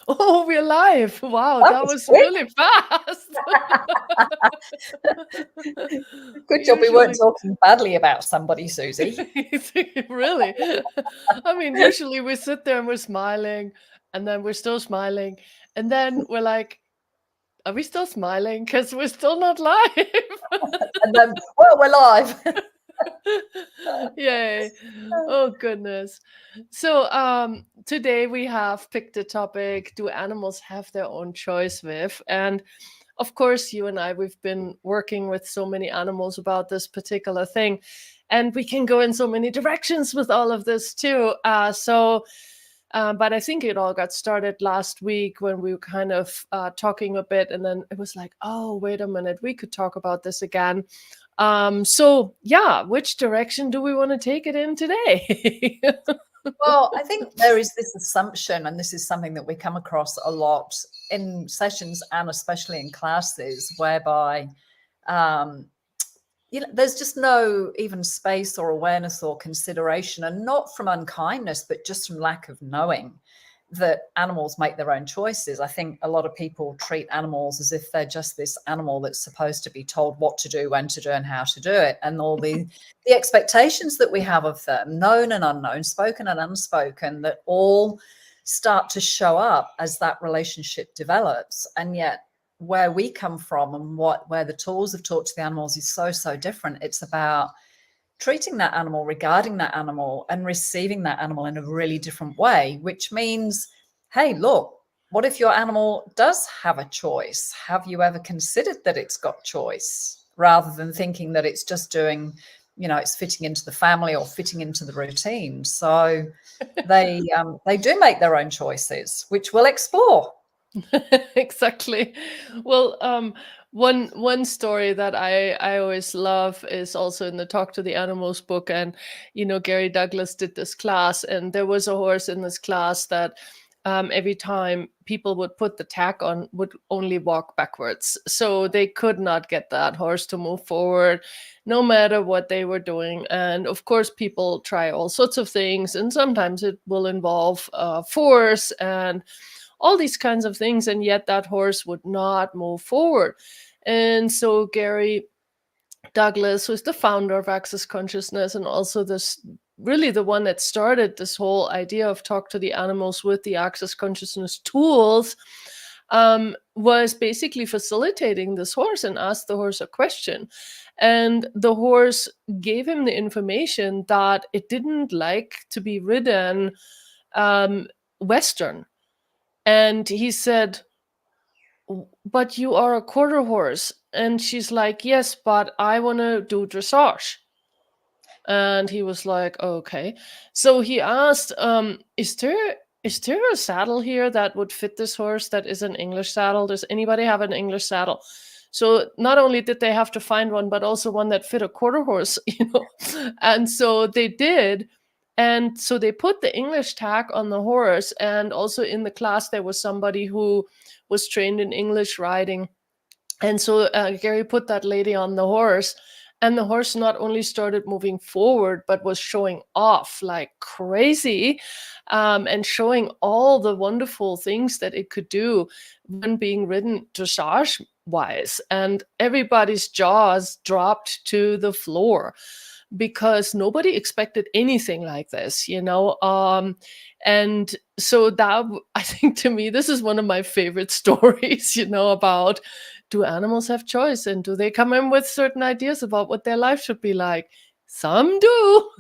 Oh, we're live. Wow, That that was was quick. really fast. Good job we weren't Usually, talking badly about somebody, Susie. really. I mean, usually we sit there and we're smiling, and then we're still smiling, and then we're like, are we still smiling? Because we're still not live. And then, well, we're live. Yay. Oh goodness. So today we have picked a topic, do animals have their own choice, Viv? And of course you and I, we've been working with so many animals about this particular thing. And we can go in so many directions with all of this too. But I think it all got started last week when we were kind of talking a bit, and then it was like, oh, wait a minute, we could talk about this again. So yeah, which direction do we want to take it in today? Well, I think there is this assumption, and this is something that we come across a lot in sessions and especially in classes, whereby there's just no even space or awareness or consideration, and not from unkindness, but just from lack of knowing that animals make their own choices. I think a lot of people treat animals as if they're just this animal that's supposed to be told what to do, when to do, and how to do it. And all the expectations that we have of them, known and unknown, spoken and unspoken, that all start to show up as that relationship develops. And yet where we come from and where the tools of Talk to the Animals is so different. It's about treating that animal, regarding that animal, and receiving that animal in a really different way, which means, hey, look, what if your animal does have a choice? Have you ever considered that it's got choice, rather than thinking that it's just doing, it's fitting into the family or fitting into the routine? So they do make their own choices, which we'll explore. Exactly. Well, one story that I always love is also in the Talk to the Animals book, and Gary Douglas did this class, and there was a horse in this class that every time people would put the tack on, would only walk backwards, so they could not get that horse to move forward, no matter what they were doing. And of course, people try all sorts of things, and sometimes it will involve force and all these kinds of things, and yet that horse would not move forward. And so Gary Douglas, who's the founder of Access Consciousness and also this really the one that started this whole idea of Talk to the Animals with the Access Consciousness tools, was basically facilitating this horse and asked the horse a question. And the horse gave him the information that it didn't like to be ridden Western. And he said, but you are a quarter horse. And she's like, yes, but I want to do dressage. And he was like, okay. So he asked, is there a saddle here that would fit this horse that is an English saddle? Does anybody have an English saddle? So not only did they have to find one, but also one that fit a quarter horse, And so they did. And so they put the English tack on the horse. And also in the class, there was somebody who was trained in English riding. And so Gary put that lady on the horse, and the horse not only started moving forward, but was showing off like crazy, and showing all the wonderful things that it could do when being ridden dressage wise. And everybody's jaws dropped to the floor because nobody expected anything like this, and so that, I think, to me, this is one of my favorite stories, about, do animals have choice, and do they come in with certain ideas about what their life should be like? Some do.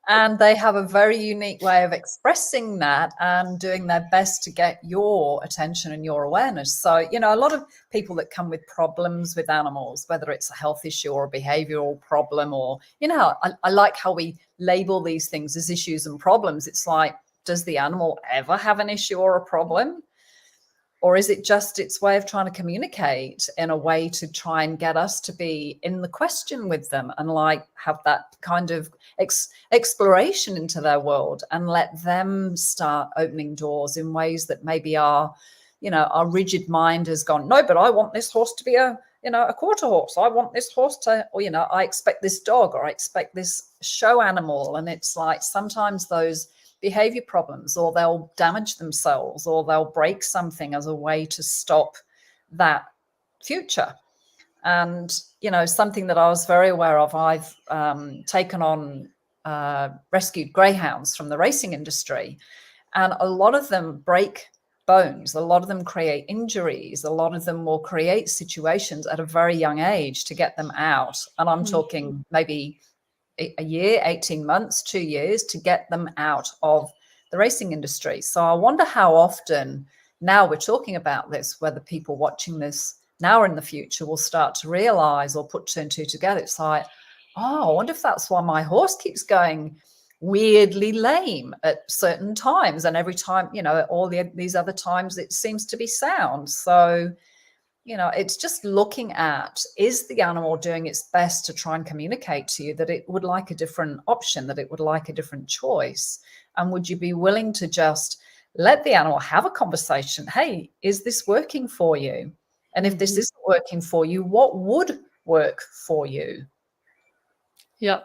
And they have a very unique way of expressing that and doing their best to get your attention and your awareness. So, a lot of people that come with problems with animals, whether it's a health issue or a behavioral problem, or, I like how we label these things as issues and problems. It's like, does the animal ever have an issue or a problem? Or is it just its way of trying to communicate in a way to try and get us to be in the question with them, and like have that kind of exploration into their world, and let them start opening doors in ways that maybe our rigid mind has gone, no, but I want this horse to be a quarter horse. I want this horse to, or, I expect this dog, or I expect this show animal. And it's like, sometimes those behavior problems, or they'll damage themselves, or they'll break something as a way to stop that future. And, you know, something that I was very aware of, I've taken on rescued greyhounds from the racing industry, and a lot of them break bones. A lot of them create injuries. A lot of them will create situations at a very young age to get them out. And I'm talking maybe a year, 18 months, 2 years to get them out of the racing industry. So I wonder how often now we're talking about this, whether people watching this now or in the future will start to realize or put two and two together. It's like, oh, I wonder if that's why my horse keeps going weirdly lame at certain times, and every time, you know, all these other times it seems to be sound. So, you know, it's just looking at, is the animal doing its best to try and communicate to you that it would like a different option, that it would like a different choice? And would you be willing to just let the animal have a conversation? Hey, is this working for you? And if this isn't working for you, what would work for you? Yeah.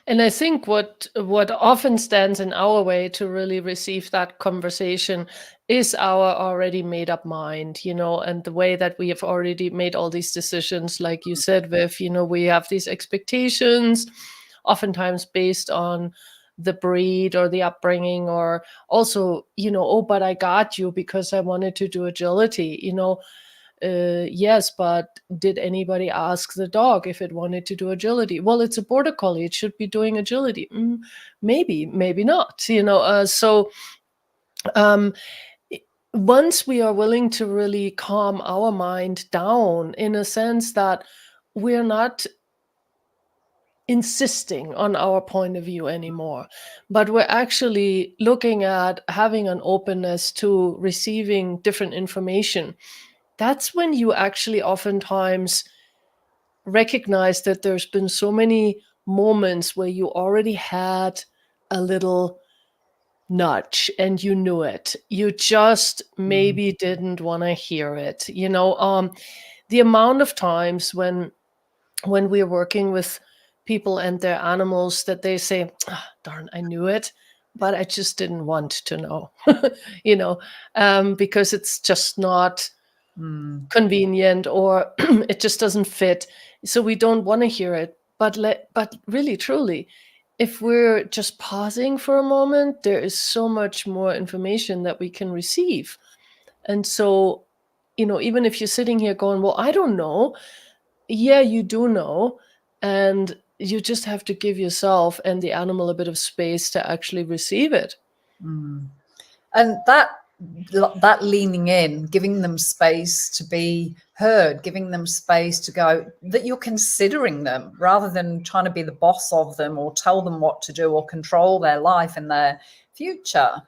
And I think what often stands in our way to really receive that conversation is our already made up mind, you know, and the way that we have already made all these decisions, like you said, Viv, you know, we have these expectations, oftentimes based on the breed or the upbringing, or also, you know, oh, but I got you because I wanted to do agility, you know. Yes, but did anybody ask the dog if it wanted to do agility? Well, it's a border collie. It should be doing agility. Maybe, maybe not. You know, um, once we are willing to really calm our mind down, in a sense that we're not insisting on our point of view anymore, but we're actually looking at having an openness to receiving different information, that's when you actually oftentimes recognize that there's been so many moments where you already had a little nudge and you knew it. You just maybe didn't want to hear it. You know, the amount of times when we're working with people and their animals that they say, darn, I knew it, but I just didn't want to know, you know, because it's just not convenient, or it just doesn't fit. So we don't want to hear it. But really, truly, if we're just pausing for a moment, there is so much more information that we can receive. And so, you know, even if you're sitting here going, well, I don't know. Yeah, you do know. And you just have to give yourself and the animal a bit of space to actually receive it. And that leaning in, giving them space to be heard, giving them space to go, that you're considering them rather than trying to be the boss of them or tell them what to do or control their life and their future.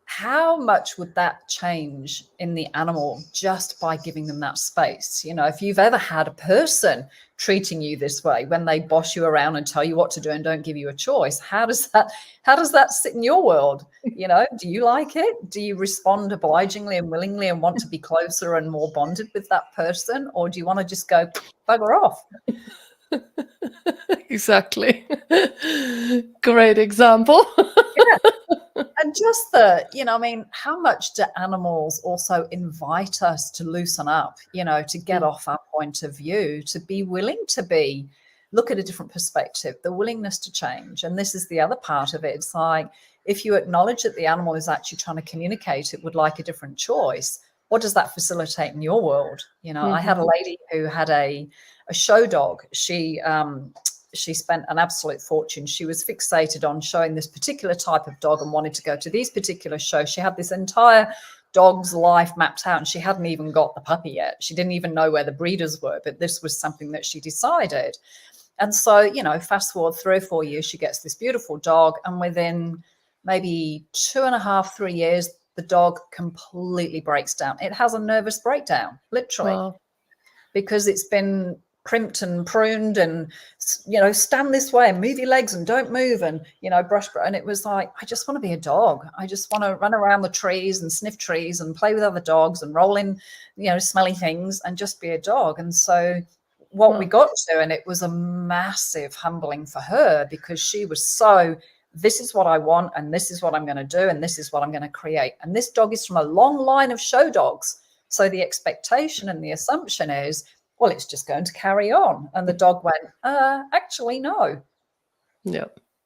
How much would that change in the animal just by giving them that space? You know, if you've ever had a person treating you this way, when they boss you around and tell you what to do and don't give you a choice, how does that sit in your world? You know, do you like it? Do you respond obligingly and willingly and want to be closer and more bonded with that person? Or do you want to just go bugger off? Exactly. Great example. Yeah. And just the, you know, I mean, how much do animals also invite us to loosen up, you know, to get off our point of view, to be willing to look at a different perspective, the willingness to change. And this is the other part of it. It's like, if you acknowledge that the animal is actually trying to communicate, it would like a different choice. What does that facilitate in your world? You know, I had a lady who had a show dog. She spent an absolute fortune. She was fixated on showing this particular type of dog and wanted to go to these particular shows. She had this entire dog's life mapped out, and she hadn't even got the puppy yet. She didn't even know where the breeders were, but this was something that she decided. And so, you know, fast forward 3 or 4 years, she gets this beautiful dog, and within maybe 2.5, 3 years, the dog completely breaks down. It has a nervous breakdown, literally. Wow. Because it's been primped and pruned and, you know, stand this way and move your legs and don't move and, you know, brush. And it was like, I just want to be a dog. I just want to run around the trees and sniff trees and play with other dogs and roll in, you know, smelly things and just be a dog. And so what we got to, and it was a massive humbling for her, because she was so this is what I want, and this is what I'm going to do, and this is what I'm going to create. And this dog is from a long line of show dogs. So the expectation and the assumption is, well, it's just going to carry on. And the dog went, actually, no. Yeah.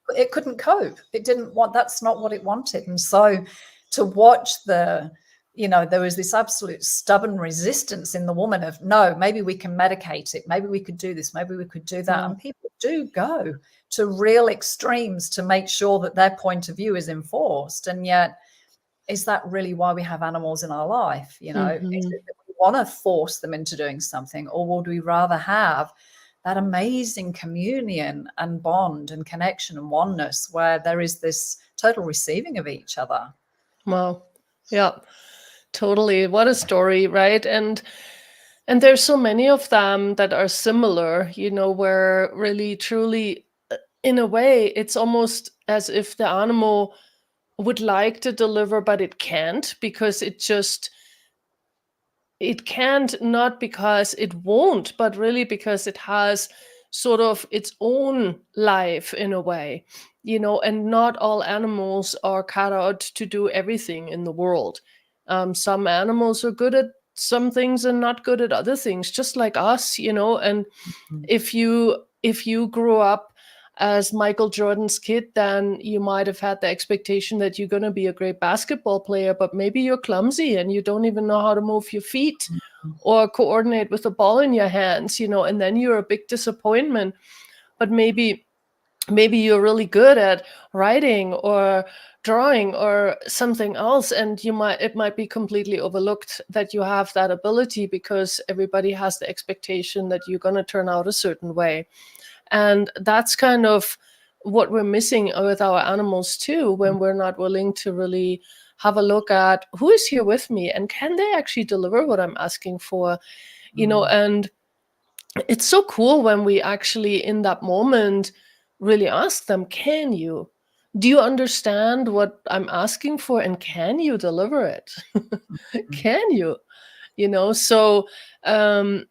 It couldn't cope. It didn't want, that's not what it wanted. And so to watch there was this absolute stubborn resistance in the woman of, no, maybe we can medicate it. Maybe we could do this. Maybe we could do that. And people do go to real extremes to make sure that their point of view is enforced. And yet, is that really why we have animals in our life? Is it that we want to force them into doing something, or would we rather have that amazing communion and bond and connection and oneness where there is this total receiving of each other? Wow. Yeah, totally. What a story, right? And there's so many of them that are similar, where really truly, in a way, it's almost as if the animal would like to deliver, but it can't, because it can't, not because it won't, but really because it has sort of its own life in a way, and not all animals are cut out to do everything in the world. Some animals are good at some things and not good at other things, just like us, and if you grew up as Michael Jordan's kid, then you might have had the expectation that you're going to be a great basketball player, but maybe you're clumsy and you don't even know how to move your feet or coordinate with the ball in your hands, and then you're a big disappointment. But maybe you're really good at writing or drawing or something else, and it might be completely overlooked that you have that ability, because everybody has the expectation that you're going to turn out a certain way. And that's kind of what we're missing with our animals too, when we're not willing to really have a look at who is here with me and can they actually deliver what I'm asking for, and it's so cool when we actually in that moment really ask them, do you understand what I'm asking for, and can you deliver it? Can you? So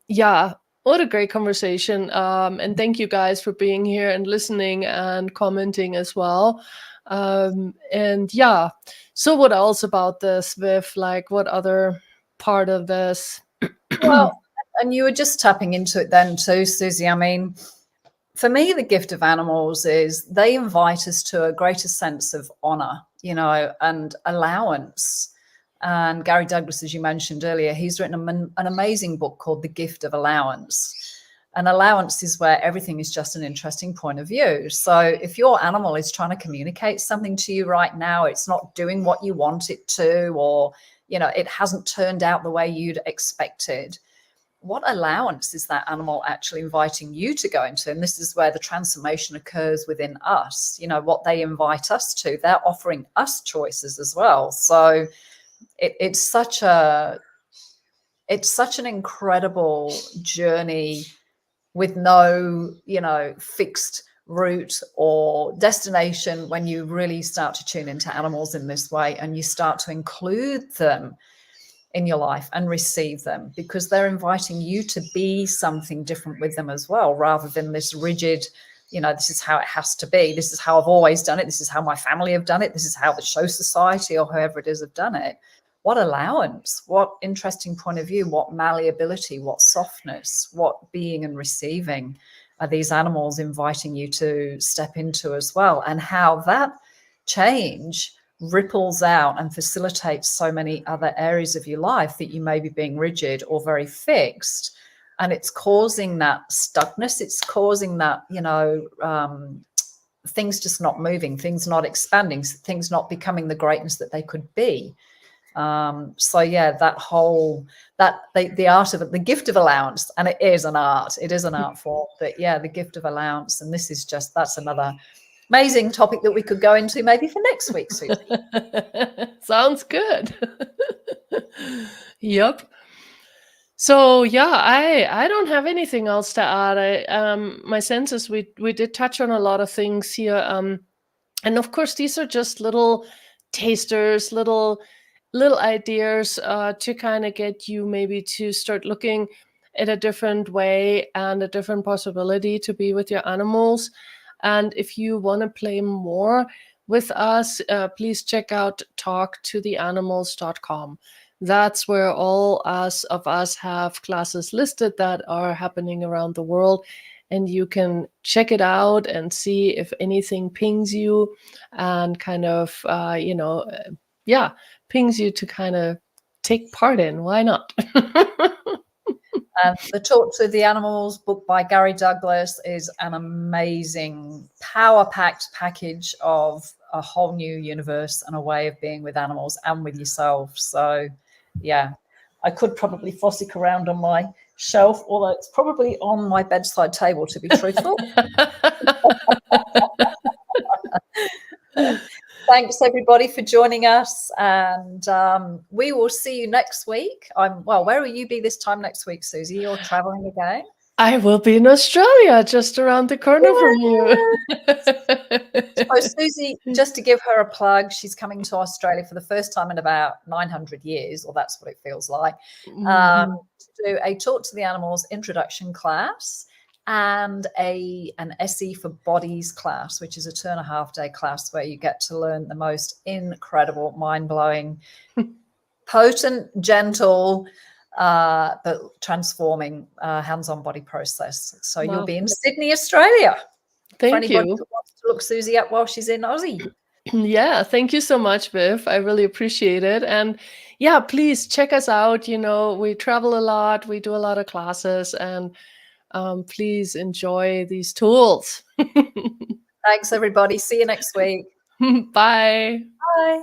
yeah, what a great conversation. And thank you guys for being here and listening and commenting as well. And yeah, so what else about this, Viv? Like, what other part of this? Well, and you were just tapping into it then too, Susie. I mean, for me, the gift of animals is they invite us to a greater sense of honor, and allowance. And Gary Douglas, as you mentioned earlier, he's written an amazing book called The Gift of Allowance. And allowance is where everything is just an interesting point of view. So if your animal is trying to communicate something to you right now, it's not doing what you want it to, or, it hasn't turned out the way you'd expected. What allowance is that animal actually inviting you to go into? And this is where the transformation occurs within us. What they invite us to, they're offering us choices as well. So it's such an incredible journey with no, fixed route or destination when you really start to tune into animals in this way and you start to include them in your life and receive them, because they're inviting you to be something different with them as well, rather than this rigid, this is how it has to be. This is how I've always done it. This is how my family have done it. This is how the show society or whoever it is have done it. What allowance, what interesting point of view, what malleability, what softness, what being and receiving are these animals inviting you to step into as well, and how that change ripples out and facilitates so many other areas of your life that you may be being rigid or very fixed. And it's causing that stuckness. It's causing that, things just not moving, things not expanding, things not becoming the greatness that they could be. So yeah, the art of it, the gift of allowance, and it is an art form, but yeah, the gift of allowance. And this is that's another amazing topic that we could go into maybe for next week, Susie. Sounds good. Yep. So yeah, I don't have anything else to add. My sense is we did touch on a lot of things here. And of course, these are just little tasters, little ideas to kind of get you maybe to start looking at a different way and a different possibility to be with your animals. And if you want to play more with us, please check out talktotheanimals.com. That's where all of us have classes listed that are happening around the world. And you can check it out and see if anything pings you and kind of, yeah, pings you to kind of take part in. Why not? And the Talk to the Animals book by Gary Douglas is an amazing, power-packed package of a whole new universe and a way of being with animals and with yourself. So, yeah, I could probably fossick around on my shelf, although it's probably on my bedside table, to be truthful. Thanks everybody for joining us, and we will see you next week. Where will you be this time next week, Susie? You're traveling again? I will be in Australia, just around the corner from you. So Susie, just to give her a plug, she's coming to Australia for the first time in about 900 years, or that's what it feels like, to do a Talk to the Animals introduction class and an SE for Bodies class, which is a 2.5-day class where you get to learn the most incredible, mind-blowing, potent, gentle, but transforming hands-on body process. So Wow. you'll be in Sydney, Australia. Thank for anybody you. who wants to look Susie up while she's in Aussie. Yeah, thank you so much, Viv. I really appreciate it. And yeah, please check us out. We travel a lot, we do a lot of classes, and please enjoy these tools. Thanks, everybody. See you next week. Bye. Bye.